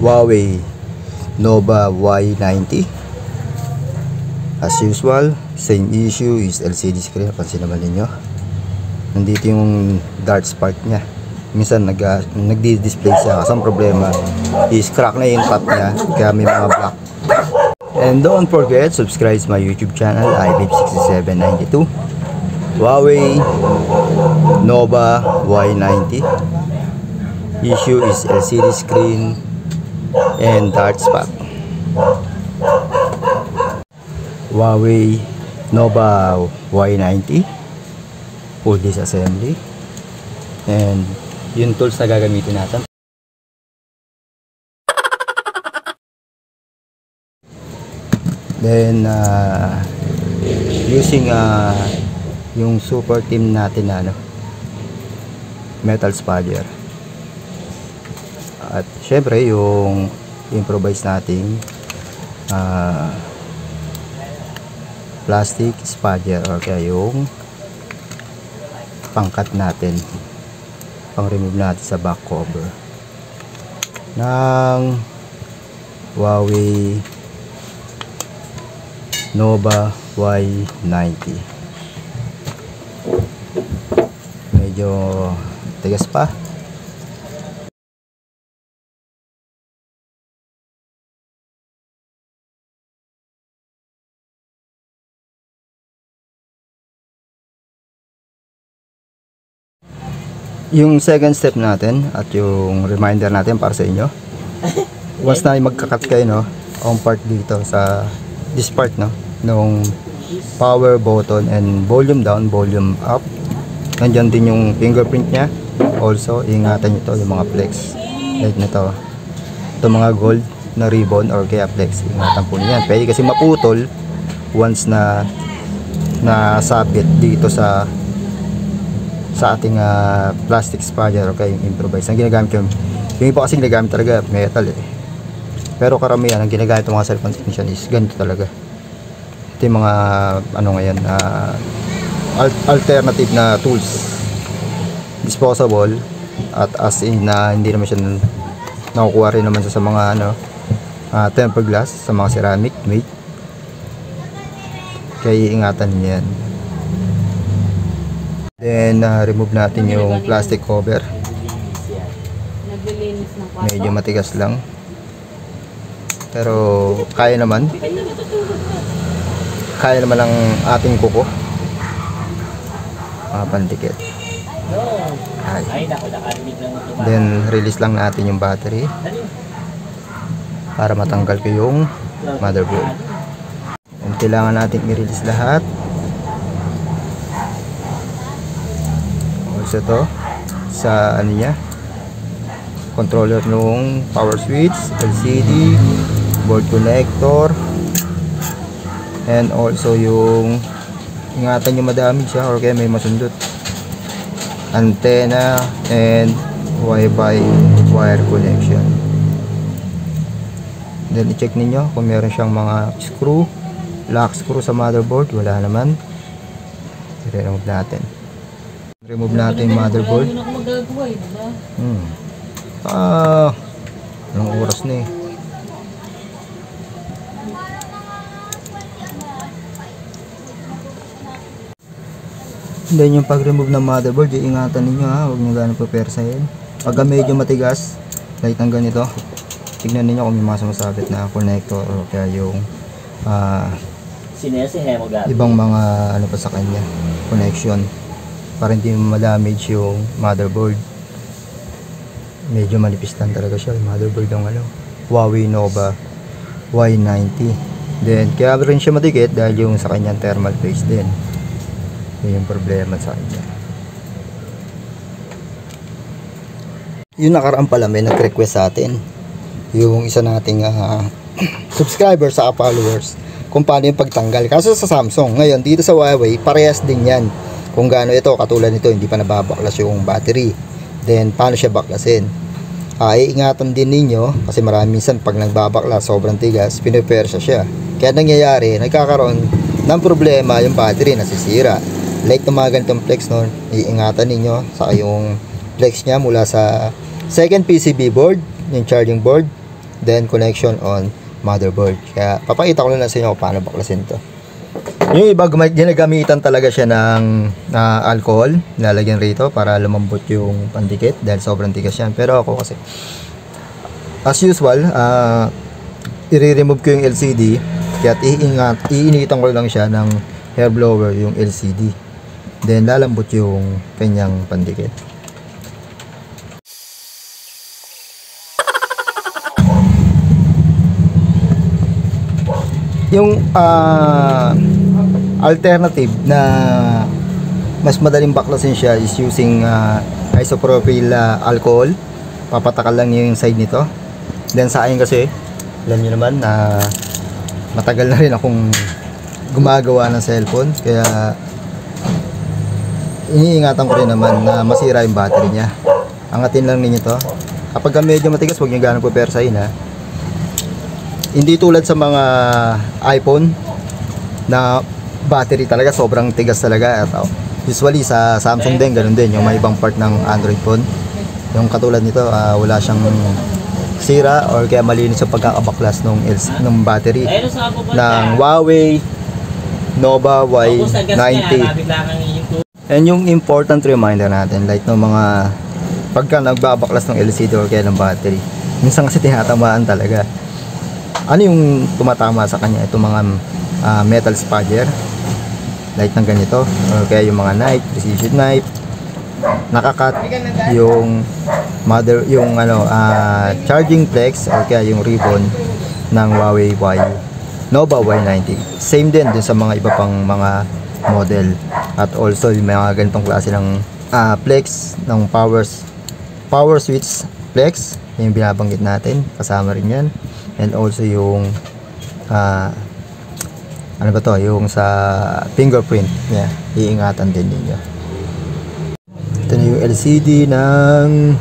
Huawei Nova Y90. As usual, same issue is LCD screen. Pansin naman ninyo, nandito yung dart spark nya. Minsan nagdi-display siya kasi ang problema is crack na yung top nya, kaya may mga black. And don't forget, subscribe to my YouTube channel, iBabe6792. Huawei Nova Y90. Issue is LCD screen and dart spark. Huawei Nova Y90 full disassembly, and yung tools na gagamitin natin. Then using yung super team natin na metal spudger, at syempre yung improvise nating plastic spudger, or kaya yung pangkat natin, pang remove natin sa back cover ng Huawei Nova Y90. Medyo tigas pa. Yung second step natin at yung reminder natin para sa inyo, once na magkakat kayo ang part dito sa this part nung power button and volume down, volume up, nandyan din yung fingerprint nya. Also, ingatan nyo to, yung mga flex like nito, ito mga gold na ribbon or kaya flex, ingatan po niyan. Pwede kasi maputol once na nasabit dito sa ating plastic spudger o kaya yung improvise. Ang ginagamit yung iba kasi ginagamit talaga metal pero karamihan ang ginagamit ng mga cellphone technician is ganito talaga. Ito yung mga ngayon alternative na tools, disposable, at as in hindi naman siya nakukuha rin naman sa mga tempered glass, sa mga ceramic made, kaya iingatan niyo yan. Then remove natin yung plastic cover. Medyo matigas lang, pero kaya naman ang ating kuko pandikit. Then release lang natin yung battery para matanggal ko yung motherboard. And kailangan natin i-release lahat. Also to sa niya, controller nung power switch, LCD, board connector, and also yung ingatan nyo madami siya or kaya may masundot, antenna and Wi-Fi wire connection. Then i-check ninyo kung meron siyang mga screw, lock screw sa motherboard. Wala naman. I-remove natin. Remove natin yung motherboard. Anong oras na Then yung pag-remove ng motherboard, iingatan ninyo huwag nyo gano'ng papersahin. Pag medyo matigas, like ng ganito, tignan ninyo kung may mga sumasabit na connector o kaya yung ibang mga pa sa kanya, connection, para hindi ma-damage yung motherboard. Medyo manipis lang talaga siya yung motherboard ng Huawei Nova Y90. Then kaya rin siya matikit dahil yung sa kanyang thermal paste din. Yun yung problema sa kanya. Yung nakaraan pala may nag-request sa atin, yung isa nating subscriber sa followers, kung paano yung pagtanggal. Kaso sa Samsung, ngayon dito sa Huawei parehas din yan. Kung gaano ito, katulad nito, hindi pa nababaklas yung battery. Then paano siya baklasin? Iingatan din ninyo kasi marami minsan pag nagbabaklas sobrang tigas, pinipersa siya. Kaya nangyayari, nagkakaroon ng problema yung battery, nasisira. Like ng mga ganitong flex iingatan ninyo sa yung flex nya mula sa second PCB board, yung charging board, then connection on motherboard. Kaya papakita ko lang sa inyo kung paano baklasin to. Yung iba ginagamitan talaga siya ng alcohol, lalagyan rito para lumambot yung pandikit dahil sobrang tigas yan. Pero ako kasi as usual, i-remove ko yung LCD, kaya iinitan ko lang siya ng hair blower yung LCD, then lalambot yung kanyang pandikit. Yung alternative na mas madaling baklasin siya is using isopropyl alcohol. Papatakal lang niyo yung side nito. Then sa akin kasi, alam niyo naman na matagal na rin akong gumagawa ng cellphone, kaya iniingatan ko rin naman na masira yung battery niya. Angatin lang ninyo to. Kapag medyo matigas, huwag niyo ganun pupersahin ha. Hindi tulad sa mga iPhone na battery talaga sobrang tigas talaga. At usually sa Samsung din ganun din, yung may ibang part ng Android phone. Yung katulad nito, wala siyang sira or kaya malinis yung pagkakabaklas ng battery ng Huawei Nova Y90. And yung important reminder natin, like ng mga pagka nagbabaklas ng LCD or kaya ng battery, minsan kasi tinatamaan talaga. Ano yung tumatama sa kanya? Itong mga metal spudger, like ng ganito, or kaya yung mga knife, precision knife, nakakat yung charging flex or kaya yung ribbon ng Huawei Nova Y90. Same din dun sa mga iba pang mga model, at also yung mga ganitong klase ng flex ng power switch flex, yung binabanggit natin, kasama rin yan. And also yung ano ba to, yung sa fingerprint niya, iingatan din ninyo. Ito na yung LCD ng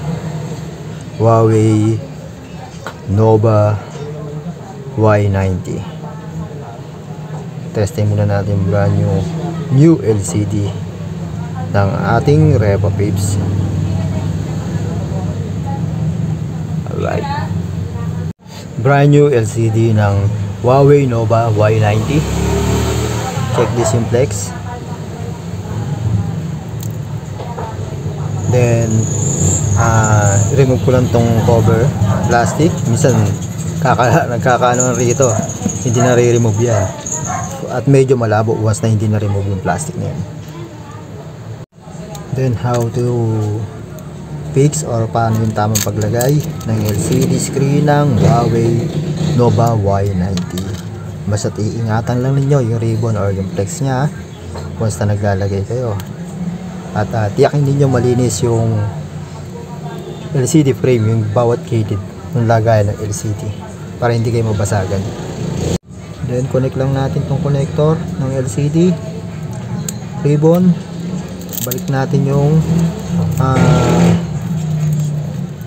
Huawei Nova Y90. Testing muna natin brand new LCD ng ating Revo Pips. Alright, brand new LCD ng Huawei Nova Y90. Check this yung flex. Then remove ko lang tong cover plastic. Minsan nagkakaano rito, hindi na re-remove yan, at medyo malabo once na hindi na remove yung plastic na yan. Then how to fix or paano yung tamang paglagay ng LCD screen ng Huawei Nova Y90. Basta iingatan lang ninyo yung ribbon or yung flex nya once na naglalagay kayo, at tiyakin ninyo malinis yung LCD frame, yung bawat gilid ng lagay ng LCD, para hindi kayo mabasagan. Then connect lang natin tong connector ng LCD ribbon. Balik natin yung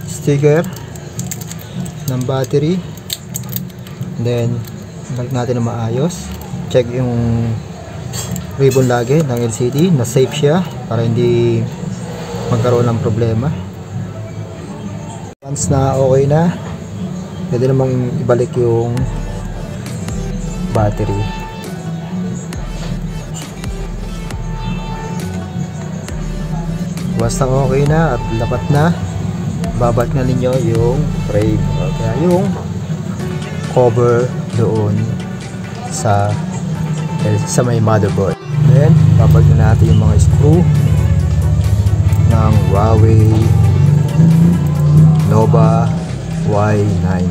sticker ng battery, then balik natin na maayos. Check yung ribbon lagi ng LCD na safe siya para hindi magkaroon ng problema. Once na okay na, pwede namang ibalik yung battery. Basta okay na at lapat na, babalik na ninyo yung frame o kaya yung cover doon sa may motherboard. Then babalik na natin yung mga screw ng Huawei Nova Y90.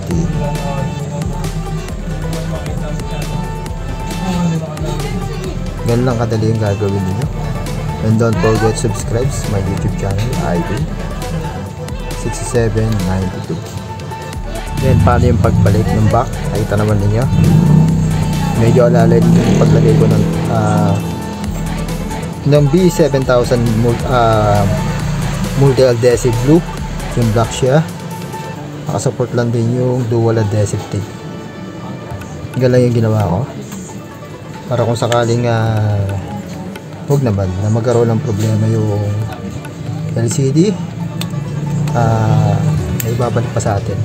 Ganun lang kadali yung gagawin niyo. And don't forget to subscribe to my YouTube channel, ID 6792. Then paano yung pagbalik ng back? Nakita naman ninyo, medyo alalay yung paglagay ko ng B7000 multi-adhesive glue. Yung black siya, nakasupport lang din yung dual adhesive tape. Ganun lang yung ginawa ko para kung sakaling huwag naman na magkaroon ng problema yung LCD, ay babalik pa sa atin.